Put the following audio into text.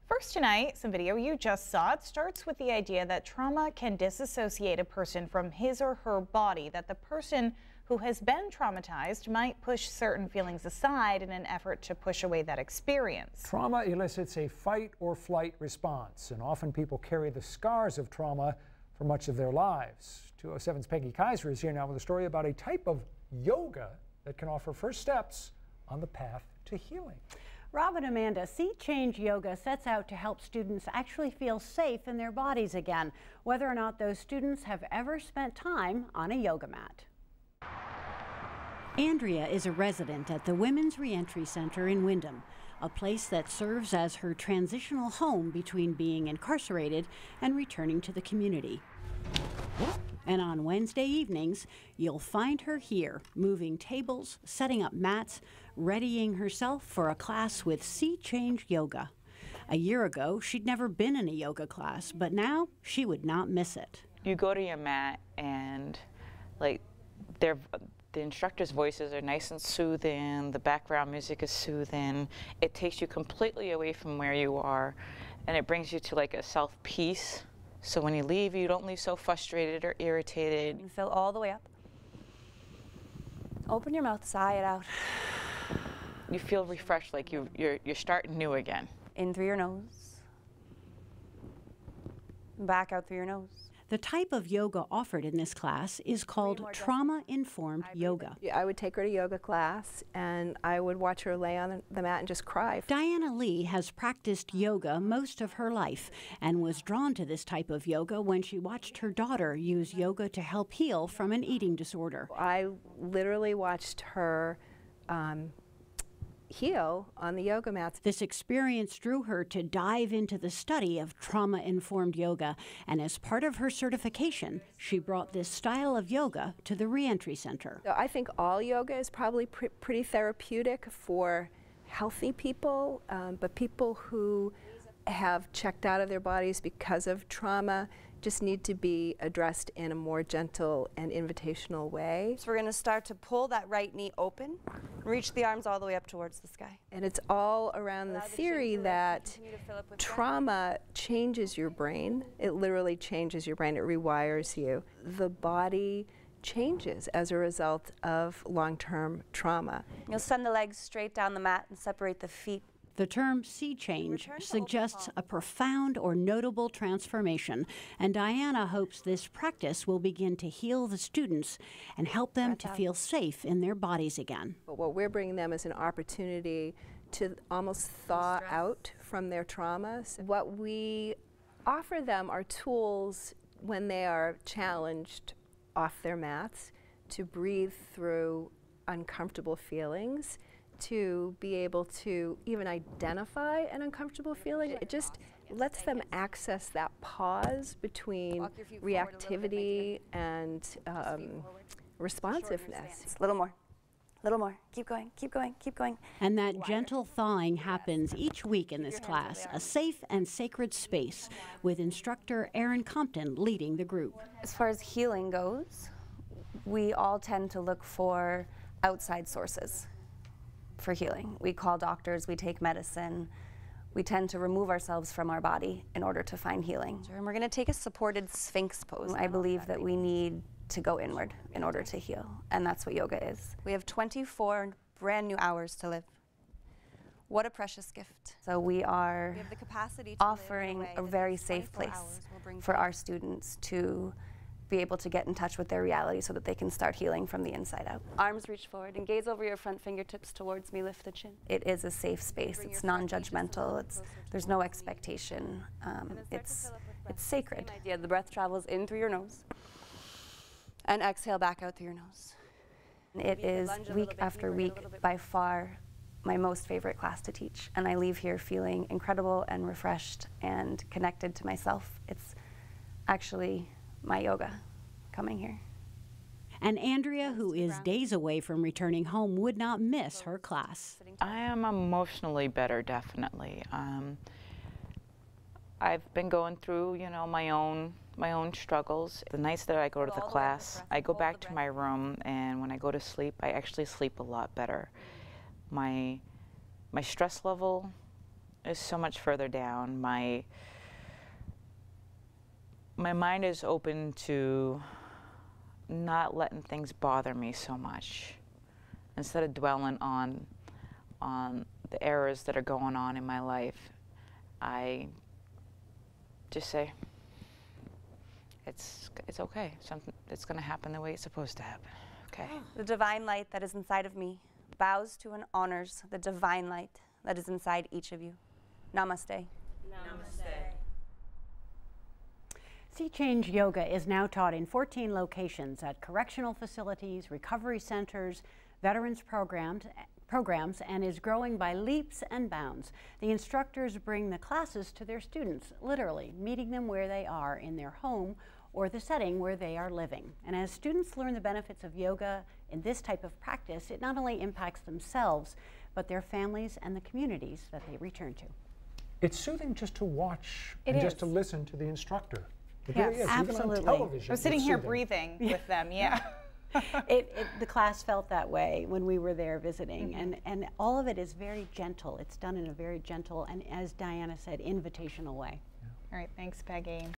First tonight, some video you just saw. It starts with the idea that trauma can disassociate a person from his or her body, that the person who has been traumatized might push certain feelings aside in an effort to push away that experience. Trauma elicits a fight or flight response, and often people carry the scars of trauma for much of their lives. 207's Peggy Kaiser is here now with a story about a type of yoga that can offer first steps on the path to healing. Rob and Amanda, Sea Change Yoga sets out to help students actually feel safe in their bodies again, whether or not those students have ever spent time on a yoga mat. Andrea is a resident at the Women's Reentry Center in Windham, a place that serves as her transitional home between being incarcerated and returning to the community. And on Wednesday evenings, you'll find her here, moving tables, setting up mats, readying herself for a class with Sea Change Yoga. A year ago, she'd never been in a yoga class, but now she would not miss it. You go to your mat and the instructor's voices are nice and soothing, the background music is soothing, it takes you completely away from where you are, and it brings you to like a self-peace. So when you leave, you don't leave so frustrated or irritated. You fill all the way up. Open your mouth, sigh it out. You feel refreshed, like you're starting new again. In through your nose. Back out through your nose. The type of yoga offered in this class is called trauma-informed yoga. I would take her to yoga class and I would watch her lay on the mat and just cry. Diana Lee has practiced yoga most of her life and was drawn to this type of yoga when she watched her daughter use yoga to help heal from an eating disorder. I literally watched her heal on the yoga mats. This experience drew her to dive into the study of trauma-informed yoga, and as part of her certification, she brought this style of yoga to the Reentry Center. So I think all yoga is probably pretty therapeutic for healthy people, but people who have checked out of their bodies because of trauma just need to be addressed in a more gentle and invitational way. So we're going to start to pull that right knee open, reach the arms all the way up towards the sky. And it's all around the theory that trauma changes your brain. It literally changes your brain. It rewires you. The body changes as a result of long-term trauma. You'll send the legs straight down the mat and separate the feet. The term Sea Change suggests a profound or notable transformation, and Diana hopes this practice will begin to heal the students and help them to feel safe in their bodies again. But what we're bringing them is an opportunity to almost thaw out from their traumas. What we offer them are tools when they are challenged off their mats to breathe through uncomfortable feelings, to be able to even identify an uncomfortable feeling. It just lets them access that pause between reactivity and responsiveness. A little more. A little more. Keep going, keep going, keep going. And that gentle thawing happens each week in this class, a safe and sacred space, with instructor Erin Compton leading the group. As far as healing goes, we all tend to look for outside sources for healing. We call doctors, we take medicine. We tend to remove ourselves from our body in order to find healing. And we're going to take a supported Sphinx pose. I believe that we need to go inward in order to heal, and that's what yoga is. We have 24 brand new hours to live. What a precious gift. So we are offering a very safe place for our students to be able to get in touch with their reality so that they can start healing from the inside out. Arms reach forward and gaze over your front fingertips towards me, lift the chin. It is a safe space, it's non-judgmental, there's no expectation, it's sacred. The breath travels in through your nose and exhale back out through your nose. It is week after week by far my most favorite class to teach, and I leave here feeling incredible and refreshed and connected to myself. It's actually my yoga coming here. And Andrea, who is days away from returning home, would not miss her class. I am emotionally better, definitely. I've been going through, my own struggles. The nights that I go to the class, I go back to my room, and when I go to sleep, I actually sleep a lot better. My stress level is so much further down. My mind is open to not letting things bother me so much. Instead of dwelling on the errors that are going on in my life, I just say, it's okay. It's going to happen the way it's supposed to happen. Okay. The divine light that is inside of me bows to and honors the divine light that is inside each of you. Namaste. Namaste. Sea Change Yoga is now taught in 14 locations at correctional facilities, recovery centers, veterans programs, and is growing by leaps and bounds. The instructors bring the classes to their students, literally meeting them where they are in their home or the setting where they are living. And as students learn the benefits of yoga in this type of practice, it not only impacts themselves, but their families and the communities that they return to. It's soothing just to watch It and just is. to listen to the instructor. It Yes, really is. absolutely. Even on television, I was sitting it's here soothing. breathing with them, yeah. The class felt that way when we were there visiting, and all of it is very gentle. It's done in a very gentle and, as Diana said, invitational way. All right, thanks, Peggy.